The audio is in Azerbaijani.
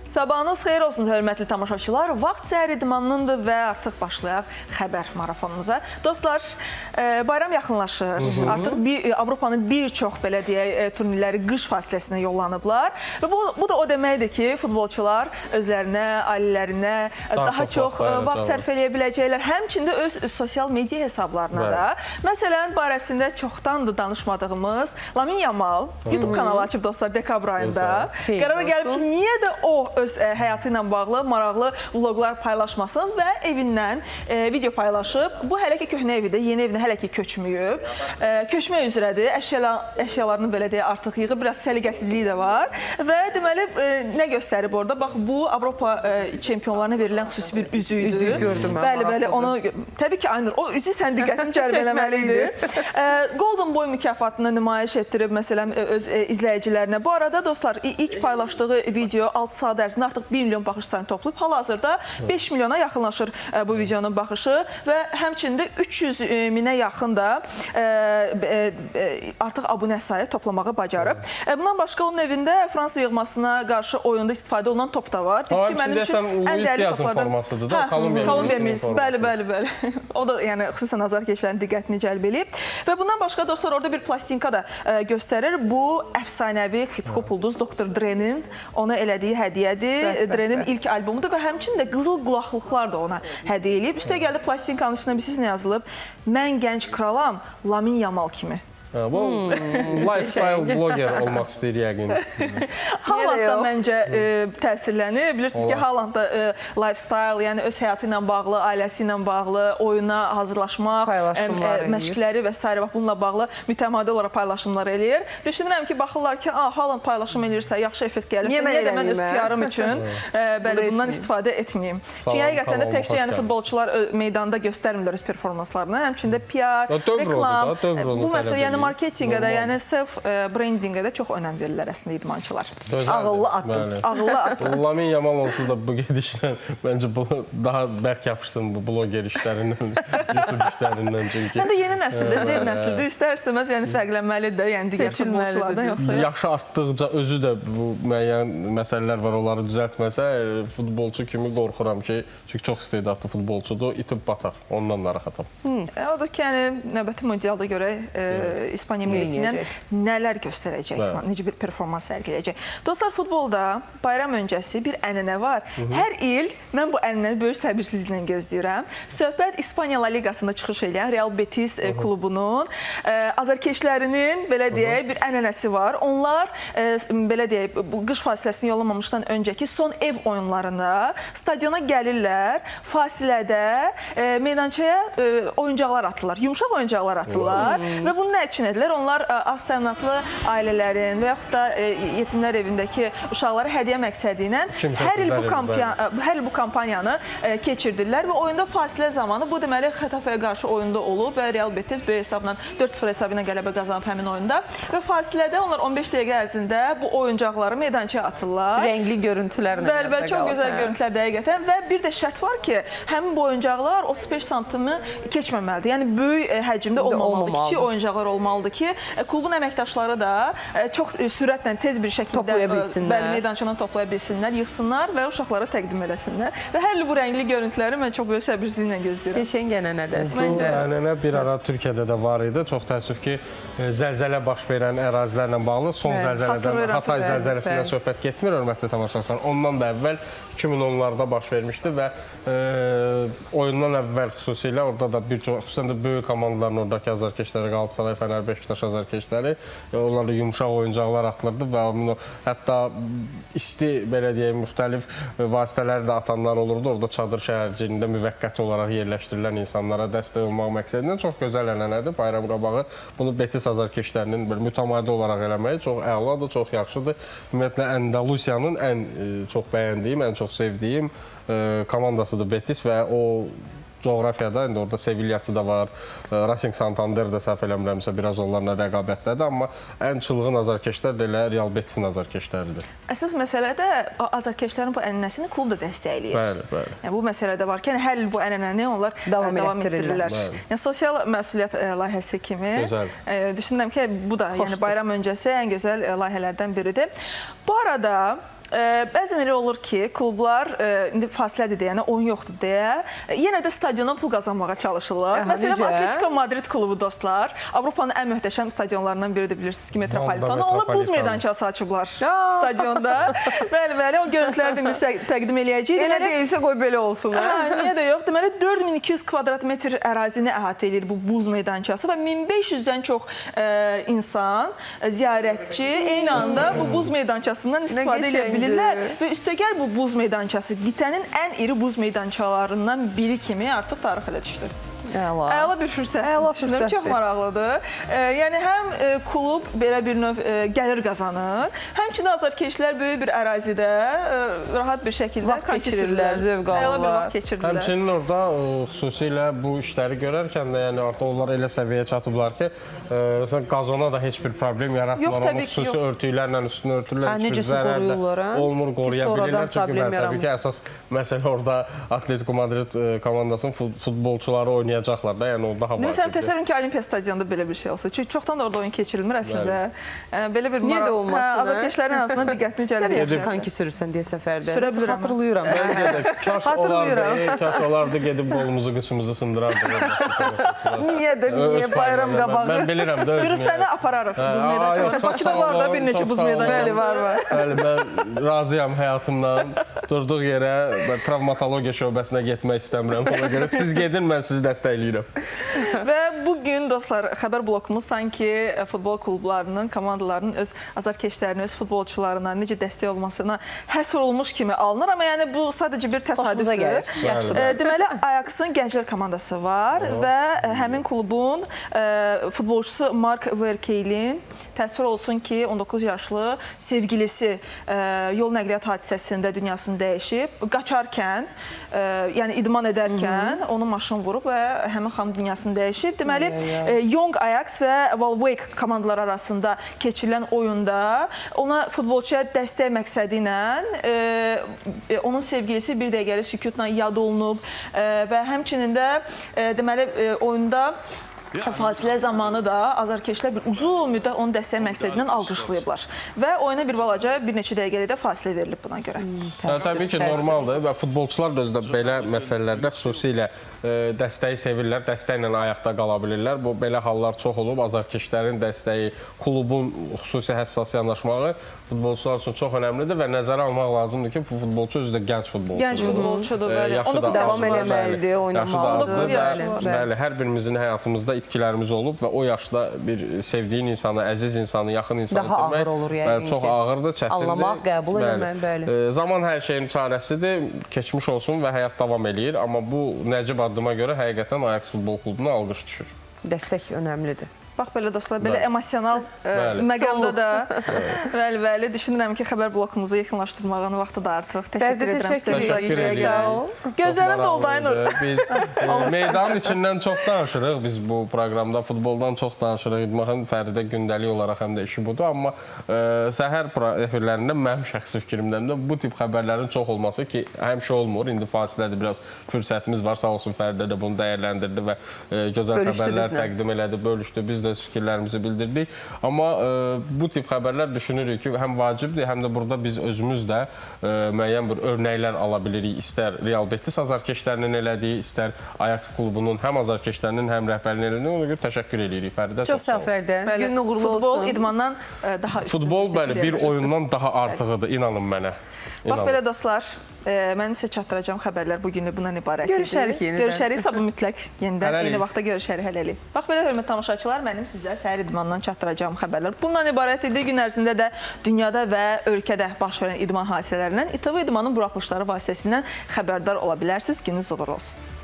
Sabahınız xeyir olsun, hörmətli tamaşaçılar. Vaxt səhər idmanındır və artıq başlayaq xəbər marafonumuza. Dostlar, bayram yaxınlaşır. Artıq Avropanın bir çox, belə deyək, turnirləri qış fasiləsinə yollanıblar. Və bu da o deməkdir ki, futbolçular özlərinə, ailələrinə daha çox vaxt sərf eləyə biləcəklər. Həmçində öz sosial media hesablarına da. Məsələn, barəsində çoxdandır danışmadığımız Lamine Yamal YouTube kanalı açıb dostlar dekabr ayında. Qərara gəlib ki, niyə də o öz həyatı ilə bağlı maraqlı vloqlar paylaşmasın və evindən video paylaşıb. Bu hələ ki köhnə evidir, yeni evinə hələ ki köçməyib. Köçmək üzrədir, əşyalarını belə deyə artıq yığıb, biraz səliqəsizliyi də var. Və deməli, nə göstərib orada? Bax, bu Avropa çempionlarına verilən xüsusi bir üzü idi. Üzü gördüm. Bəli, onu, təbii ki, Aynur, o üzü sən diqqətini cəlb eləməliydi. Golden Boy mükafatını nümayiş etdirib, məsələn, öz izləyicilərinə. Bu arada, dostlar, ilk paylaşdığı video 6 saat ərzində artıq 1 milyon baxış sayını toplayıb. Hal-hazırda 5 milyona yaxınlaşır bu videonun baxışı və həmçində 300 minə yaxın da artıq abunə sayı toplamağı bacarıb. Bundan başqa onun evində Fransa yığmasına qarşı oyunda istifadə olunan top da var. Mənim üçün ən dəyərli formasıdır da, Kolumbiya millisi. Bəli. O da yəni xüsusən azarkeşlərin diqqətini cəlb edib. Və bundan başqa dostlar orada bir plastinka da göstərir. Bu əfsanəvi hip-hop ulduz Dr. Dre'nin ona elədiyi hədiyyədir. Dre'nin ilk albumudur və həmçinin də qızıl qulaqlıqlar da ona hədiyyə eləyib. Üstə gəldi plastinkanın üstünə bilirsiniz nə yazılıb? Mən gənc kralam Lamine Yamal kimi. Bu lifestyle blogger olmaq istəyir yəqin. Haaland da məncə təsirlənir. Bilirsiniz ki, Haaland da lifestyle, yəni öz həyatı ilə bağlı, ailəsi ilə bağlı, oyuna hazırlaşmaq, məşqləri və s. bununla bağlı mütəmadi olaraq paylaşımlar eləyir. Düşünürəm ki, baxırlar ki, Haaland paylaşım eləyirsə, yaxşı effekt gəlirsə, niyə də mən öz PR-ım üçün bundan istifadə etməyim. Çünki həqiqətən də təkcə futbolçular meydanda göstərmirlər öz performanslarını, həmçində PR, reklam, bu məsələ, yəni marketinqə də, yəni self-brandingə də çox önəm verirlər əslində idmançılar. Ağıllı addım. Lamine Yamal onsuz da bu gedişlə məncə daha bərk yapışsın bu bloger işlərindən, YouTube işlərindən çünki. Həm də yeni nəsildir, Z nəsildir. İstər-istəməz yəni fərqlənməlidir də, yəni digər futbolçulardan yoxsa. Yaşı artdıqca özü də bu müəyyən məsələlər var, onları düzəltməsə futbolçu kimi qorxuram ki, çünki çox istedadlı futbolçudur, itib batar. Ondan narahatam. Odur ki, yəni növbəti mundialda görək İspaniya millisi ilə nələr göstərəcək, necə bir performans sərgiləyəcək. Dostlar, futbolda bayram öncəsi bir ənənə var. Hər il mən bu ənənəni böyük səbirsizliklə gözləyirəm. Söhbət İspaniya La Liqasında çıxış edən Real Betis klubunun azarkeşlərinin, belə deyək, bir ənənəsi var. Onlar, belə deyək, bu qış fasiləsini yollamamışdan öncəki son ev oyunlarına stadiona gəlirlər, fasilədə meydançaya oyuncaqlar atırlar, yumşaq oyuncaqlar atırlar və bunun nə üçün edirlər? Onlar az təminatlı ailələrin və yaxud da yetimlər evindəki uşaqlara hədiyyə məqsədi ilə hər il bu kampaniyanı keçirdirlər və oyunda fasilə zamanı bu deməli Xetafeyə qarşı oyunda olub və Real Betis böyük hesabla 4-0 hesabı ilə qələbə qazanıb həmin oyunda və fasilədə onlar 15 dəqiqə ərzində bu oyuncaqları meydançaya atırlar. Rəngli görüntülərlə. Bəli, çox gözəl görüntülər dəqiqətən və bir də şərt var ki, həmin bu oyuncaqlar 35 sm keçməməlidir. Yəni böyük həcmdə olmamalıdır, kiçik oyuncaqlar olmalıdır ki, klubun əməkdaşları da çox sürətlə, tez bir şəkildə meydançadan toplaya bilsinlər, yığsınlar və uşaqlara təqdim eləsinlər. Və hər il bu rəngli görüntüləri mən çox böyük səbirsizliklə gözləyirəm. Keçən ənənədir. Bu ənənə bir ara Türkiyədə də var idi. Çox təəssüf ki, zəlzələ baş verən ərazilərlə bağlı son zəlzələdən, Hatay zəlzələsindən söhbət getmir, hörmətli tamaşaçılar. Ondan da əvvəl 2010-larda baş vermişdi və oyundan əvvəl xüsusilə orada da bir çox, xüsusən də böyük komandaların oradakı azarkeşləri, Qalatasaray, Fənər, Beşiktaş azarkeşləri, onlarla yumşaq oyuncaqlar atılırdı və hətta isti, belə deyək, müxtəlif vasitələr də atanlar olurdu. Orada çadır şəhərciyində müvəqqəti olaraq yerləşdirilən insanlara dəstək olmaq məqsədindən çox gözəl ənənədir. Bayram qabağı bunu Betis azarkeşlərinin mütəmadi olaraq eləməyi çox əladır, çox yaxşıdır. Ümumiyyətlə, Andalusiyanın ən çox bəyəndiyim, ən çox sevdiyim komandasıdır Betis və o coğrafiyada, indi orada Sevillası da var, Racing Santander də səhv eləmirəmsə biraz onlarla rəqabətdədir, amma ən çılğın azarkeşlər də elə Real Betisin azarkeşləridir. Əsas məsələ də azarkeşlərin bu ənənəsini klub da dəstəkləyir. Bəli. Yəni, bu məsələdə varkən hər il bu ənənəni onlar davam etdirirlər. Yəni, sosial məsuliyyət layihəsi kimi düşünürəm ki, bu da yəni bayram öncəsi ən gözəl layihələrdən biridir. Bu arada bəzən elə olur ki, klublar indi fasilədir deyənə, oyun yoxdur deyə yenə də stadiondan pul qazanmağa çalışırlar. Məsələn, Atletico Madrid klubu dostlar, Avropanın ən möhtəşəm stadionlarından biridir, bilirsiniz ki, Metropolitano. Onlar buz meydançası açıblar stadionda. Bəli, o görüntüləri indi sizə təqdim eləyəcəyik. Elə deyilsə qoy belə olsun. Niyə də yox? Deməli, 4200 kvadrat metr ərazini əhatə edir bu buz meydançası və 1500-dən çox insan, ziyarətçi eyni anda bu buz meydançasından istifadə edə bilirlər və üstəgəl bu buz meydançası qitənin ən iri buz meydançalarından biri kimi artıq tarixə düşdü. Əla bir fürsət. Çox maraqlıdır. Yəni həm klub belə bir növ gəlir qazanır, həmçinin azarkeşlər böyük bir ərazidə rahat bir şəkildə vaxt keçirirlər, zövq alırlar. Həmçinin orada xüsusilə bu işləri görərkən də yəni artıq onlar elə səviyyəyə çatıblar ki, qazona da heç bir problem yaratmır. Amma xüsusi örtüklərlə üstünü örtürlər, heç bir zərər olmur, qoruya bilirlər. Çünki təbii ki, əsas məsələ orada Atletico Madrid komandasının futbolçuları oynayacaqlar da, yəni o daha vacibdir. Məsələn, təsəvvürün ki, Olimpiya stadionunda belə bir şey olsa. Çünki çoxdan da orada oyun keçirilmir əslində. Belə bir niyə də olmasın? Azarkeşlərin en azından diqqətini cəlb edir. Sən kanki sürürsən deyə səfərdə. Sürə bilirəm. Xatırlayıram. Kaş olardı, gedib qolumuzu, qıçımızı sındırardı. Niyə bayram qabağı? Mən bilirəm də özümü. Bir səni apararıq buz meydançasına. Bakıda var da bir neçə buz meydançası. Var. Bəli, mən razıyam həyatımdan. Durduğu yerə travmatologiya şöbəsinə getmək istəmirəm. Ona görə siz gedin, mən sizi dəstəkləyirəm. Və bugün dostlar, xəbər blokumuz sanki futbol klublarının, komandalarının öz azarkeşlərinin, öz futbolçularına necə dəstək olmasına həsr olmuş kimi alınır. Amma yəni bu sadəcə bir təsadüfdür. Deməli, Ajax'ın gənclər komandası var və həmin klubun futbolçusu Mark Verkeilin təəssüf olsun ki, 19 yaşlı sevgilisi yol nəqliyyat hadisəsində dünyasını dəyişib. Qaçarkən, yəni idman edərkən onu maşın vurub və həmin xanım dünyasını dəyişib. Deməli, Young Ajax və Waalwijk komandaları arasında keçirilən oyunda ona futbolçuya dəstək məqsədi ilə onun sevgilisi bir dəqiqəli sükutla yad olunub və həmçinin də deməli oyunda fasilə zamanı da azarkeşlər bir uzun müddət onun dəstək məqsədindən alqışlayıblar və oyuna bir balaca bir neçə dəqiqəlik də fasilə verilib buna görə. Təbii ki, normaldır və futbolçular da özdə belə məsələlərdə xüsusilə dəstəyi sevirlər, dəstəklə ayaqda qala bilirlər. Bu belə hallar çox olub. Azarkeşlərin dəstəyi, klubun xüsusi həssas yanaşmağı futbolçular üçün çox önəmlidir və nəzərə almaq lazımdır ki, bu futbolçu özü də gənc futbolçudur. Gənc futbolçudur, bəli. Onu da davam eləməlidir, oynamalıdır. Bəli, hər birimizin həyatımızda itkilərimiz olub və o yaşda bir sevdiyin insanı, əziz insanı, yaxın insanı daha ağır olur yəqin ki. Çox ağırdır, çətindir. Anlamaq, qəbul eləmək, bəli. Zaman hər şeyin çarəsidir, keçmiş olsun və həyat davam eləyir. Amma bu nəcib addıma görə həqiqətən Ajax futbol klubuna alqış düşür. Dəstək önəmlidir. Bax belə dostlar, belə emosional məqamda da bəli, düşünürəm ki, xəbər blokumuzu yekunlaşdırmağın vaxtı da artıq. Təşəkkür edirəm. Sağ ol. Gözlərin doldu Aynur. Biz meydanın içindən çox danışırıq. Biz bu proqramda futboldan çox danışırıq. İdmanın Fəridə gündəlik olaraq həm də işi budur. Amma səhər efirlərində mənim şəxsi fikrimdən də bu tip xəbərlərin çox olması ki, həmişə olmur. İndi fasilədir, biraz fürsətimiz var. Sağ olsun Fəridə də bunu dəyərləndirdi və gözəl xəbərlər təqdim elədi, bölüşdü. Biz də fikirlərimizi bildirdik. Amma bu tip xəbərlər düşünürük ki, həm vacibdir, həm də burada biz özümüz də müəyyən bir örnəklər ala bilirik. İstər Real Betis azarkeşlərinin elədiyi, istər Ajax klubunun həm azarkeşlərinin, həm rəhbərinin elədiyi. Ona görə təşəkkür edirik Fəridə. Çox sağ ol Fəridə. Günün uğurlu olsun. Futbol idmandan daha üstün. Futbol bəli, bir oyundan daha artığıdır, inanın mənə. Bax belə dostlar, mən sizə çatdıracağım xəbərlər bugünlük bundan ibarətdir. Görüşərik yenidən. Görüşərik, sabah mütləq yenidən eyni vaxtda görüşərik hələlik. Bax belə hörmətli tamaşaçılar, mənim sizə səhər idmandan çatdıracağım xəbərlər bundan ibarət idi. Gün ərzində də dünyada və ölkədə baş verən idman hadisələrindən İTV İdmanın buraxılışları vasitəsilə xəbərdar ola bilərsiniz. Gününüz uğurlu olsun.